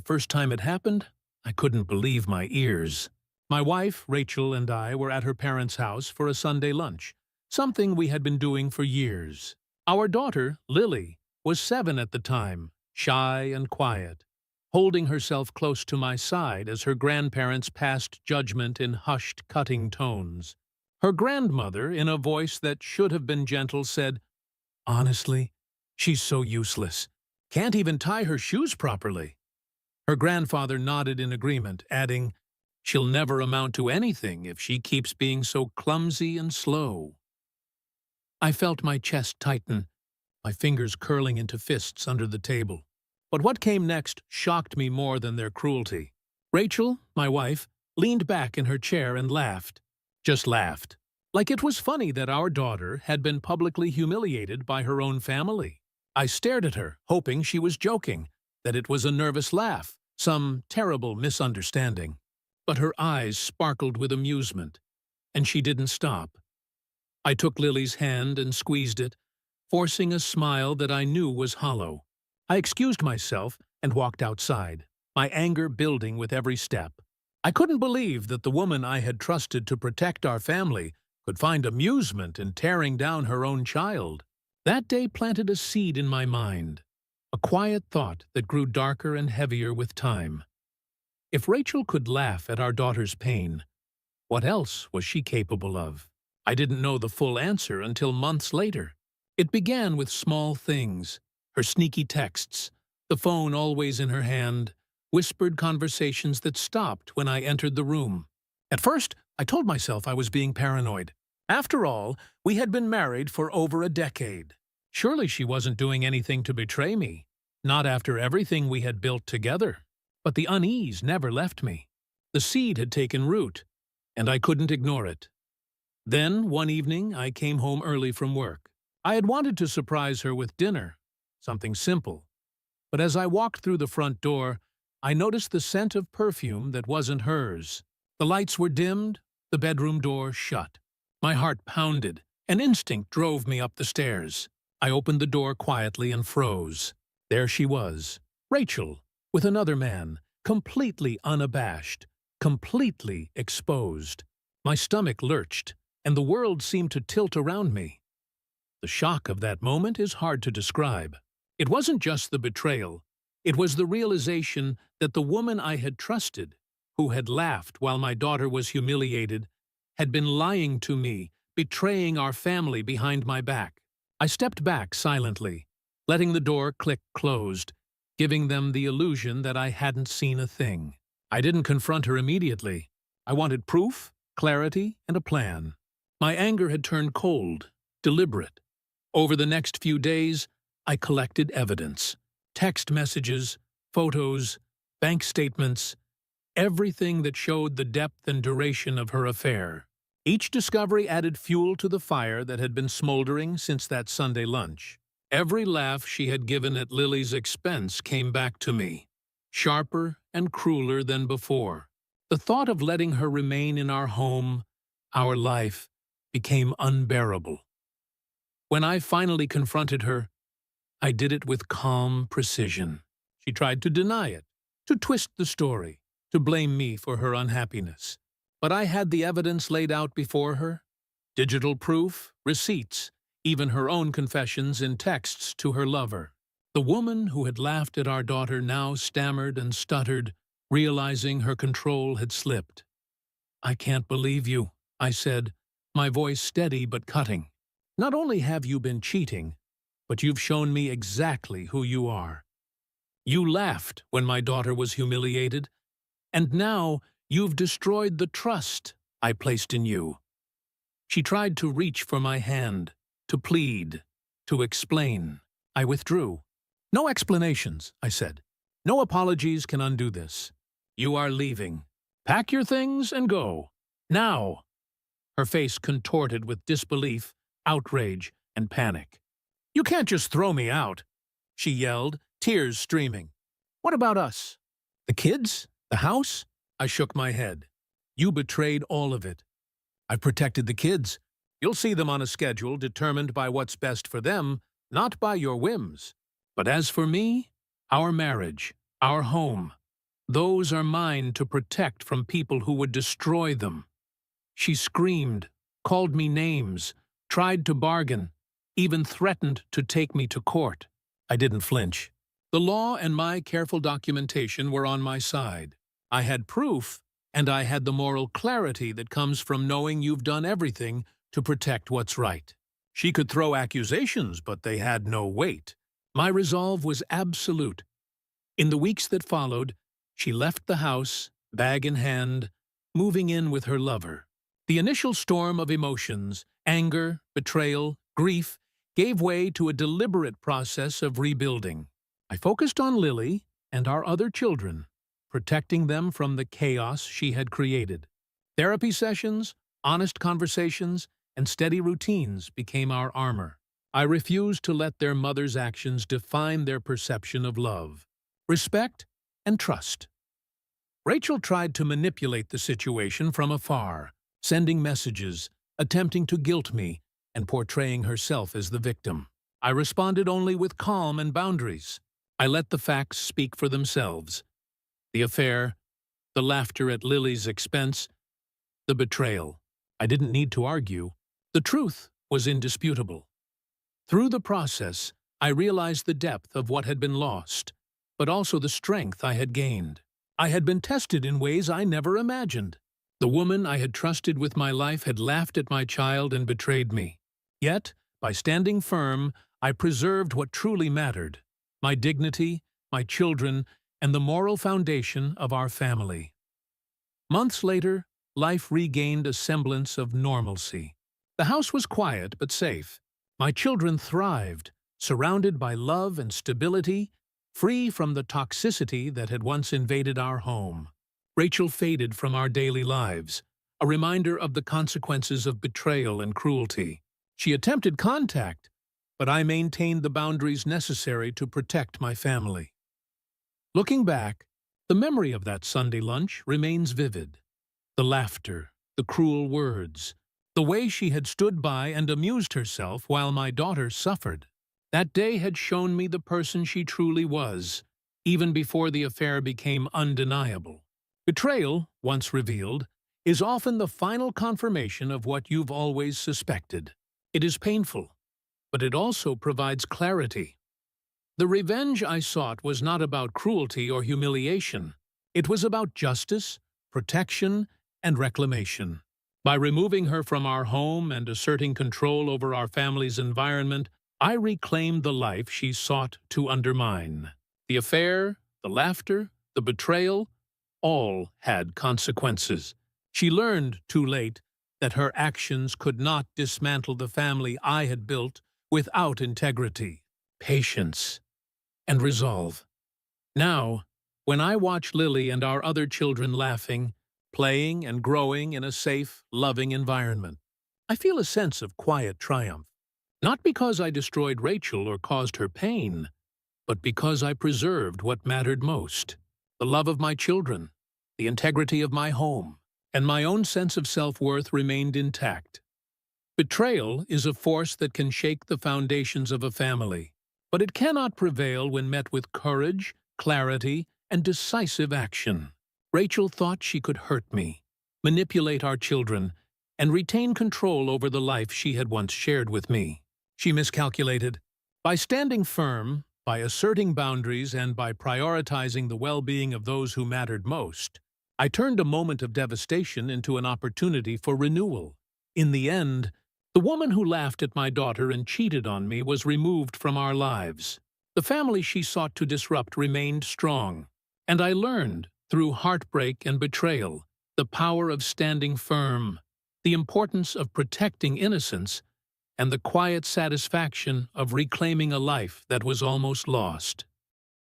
The first time it happened, I couldn't believe my ears. My wife, Rachel, and I were at her parents' house for a Sunday lunch, something we had been doing for years. Our daughter, Lily, was 7 at the time, shy and quiet, holding herself close to my side as her grandparents passed judgment in hushed, cutting tones. Her grandmother, in a voice that should have been gentle, said, "Honestly, she's so useless. Can't even tie her shoes properly." Her grandfather nodded in agreement, adding, "She'll never amount to anything if she keeps being so clumsy and slow." I felt my chest tighten, my fingers curling into fists under the table. But what came next shocked me more than their cruelty. Rachel, my wife, leaned back in her chair and laughed. Just laughed. Like it was funny that our daughter had been publicly humiliated by her own family. I stared at her, hoping she was joking, that it was a nervous laugh, some terrible misunderstanding. But her eyes sparkled with amusement, and she didn't stop. I took Lily's hand and squeezed it, forcing a smile that I knew was hollow. I excused myself and walked outside, my anger building with every step. I couldn't believe that the woman I had trusted to protect our family could find amusement in tearing down her own child. That day planted a seed in my mind, a quiet thought that grew darker and heavier with time. If Rachel could laugh at our daughter's pain, what else was she capable of? I didn't know the full answer until months later. It began with small things, her sneaky texts, the phone always in her hand, whispered conversations that stopped when I entered the room. At first, I told myself I was being paranoid. After all, we had been married for over a decade. Surely she wasn't doing anything to betray me, not after everything we had built together. But the unease never left me. The seed had taken root, and I couldn't ignore it. Then, one evening, I came home early from work. I had wanted to surprise her with dinner, something simple. But as I walked through the front door, I noticed the scent of perfume that wasn't hers. The lights were dimmed, the bedroom door shut. My heart pounded. An instinct drove me up the stairs. I opened the door quietly and froze. There she was, Rachel, with another man, completely unabashed, completely exposed. My stomach lurched, and the world seemed to tilt around me. The shock of that moment is hard to describe. It wasn't just the betrayal. It was the realization that the woman I had trusted, who had laughed while my daughter was humiliated, had been lying to me, betraying our family behind my back. I stepped back silently, letting the door click closed, giving them the illusion that I hadn't seen a thing. I didn't confront her immediately. I wanted proof, clarity, and a plan. My anger had turned cold, deliberate. Over the next few days, I collected evidence. Text messages, photos, bank statements, everything that showed the depth and duration of her affair. Each discovery added fuel to the fire that had been smoldering since that Sunday lunch. Every laugh she had given at Lily's expense came back to me, sharper and crueler than before. The thought of letting her remain in our home, our life, became unbearable. When I finally confronted her, I did it with calm precision. She tried to deny it, to twist the story, to blame me for her unhappiness. But I had the evidence laid out before her. Digital proof, receipts, even her own confessions in texts to her lover. The woman who had laughed at our daughter now stammered and stuttered, realizing her control had slipped. "I can't believe you," I said, my voice steady but cutting. "Not only have you been cheating, but you've shown me exactly who you are. You laughed when my daughter was humiliated, and now you've destroyed the trust I placed in you." She tried to reach for my hand, to plead, to explain. I withdrew. "No explanations," I said. "No apologies can undo this. You are leaving. Pack your things and go. Now." Her face contorted with disbelief, outrage, and panic. "You can't just throw me out," she yelled, tears streaming. "What about us? The kids? The house?" I shook my head. "You betrayed all of it. I've protected the kids. You'll see them on a schedule determined by what's best for them, not by your whims. But as for me, our marriage, our home, Those are mine to protect from people who would destroy them. She screamed, called me names, tried to bargain, even threatened to take me to court. I didn't flinch. The law and my careful documentation were on my side. I had proof, and I had the moral clarity that comes from knowing you've done everything to protect what's right. She could throw accusations, but they had no weight. My resolve was absolute. In the weeks that followed, she left the house, bag in hand, moving in with her lover. The initial storm of emotions, anger, betrayal, grief, gave way to a deliberate process of rebuilding. I focused on Lily and our other children, protecting them from the chaos she had created. Therapy sessions, honest conversations, and steady routines became our armor. I refused to let their mother's actions define their perception of love, respect, and trust. Rachel tried to manipulate the situation from afar, sending messages, attempting to guilt me, and portraying herself as the victim. I responded only with calm and boundaries. I let the facts speak for themselves. The affair, the laughter at Lily's expense, the betrayal. I didn't need to argue. The truth was indisputable. Through the process, I realized the depth of what had been lost, but also the strength I had gained. I had been tested in ways I never imagined. The woman I had trusted with my life had laughed at my child and betrayed me. Yet, by standing firm, I preserved what truly mattered: my dignity, my children, and the moral foundation of our family. Months later, life regained a semblance of normalcy. The house was quiet but safe. My children thrived, surrounded by love and stability, free from the toxicity that had once invaded our home. Rachel faded from our daily lives, a reminder of the consequences of betrayal and cruelty. She attempted contact, but I maintained the boundaries necessary to protect my family. Looking back, the memory of that Sunday lunch remains vivid. The laughter, the cruel words, the way she had stood by and amused herself while my daughter suffered. That day had shown me the person she truly was, even before the affair became undeniable. Betrayal, once revealed, is often the final confirmation of what you've always suspected. It is painful, but it also provides clarity. The revenge I sought was not about cruelty or humiliation. It was about justice, protection, and reclamation. By removing her from our home and asserting control over our family's environment, I reclaimed the life she sought to undermine. The affair, the laughter, the betrayal, all had consequences. She learned, too late, that her actions could not dismantle the family I had built without integrity, patience, and resolve. Now, when I watch Lily and our other children laughing, playing and growing in a safe, loving environment, I feel a sense of quiet triumph. Not because I destroyed Rachel or caused her pain, but because I preserved what mattered most: the love of my children, the integrity of my home, and my own sense of self-worth remained intact. Betrayal is a force that can shake the foundations of a family, but it cannot prevail when met with courage, clarity, and decisive action. Rachel thought she could hurt me, manipulate our children, and retain control over the life she had once shared with me. She miscalculated. By standing firm, by asserting boundaries, and by prioritizing the well-being of those who mattered most, I turned a moment of devastation into an opportunity for renewal. In the end, the woman who laughed at my daughter and cheated on me was removed from our lives. The family she sought to disrupt remained strong, and I learned, through heartbreak and betrayal, the power of standing firm, the importance of protecting innocence, and the quiet satisfaction of reclaiming a life that was almost lost.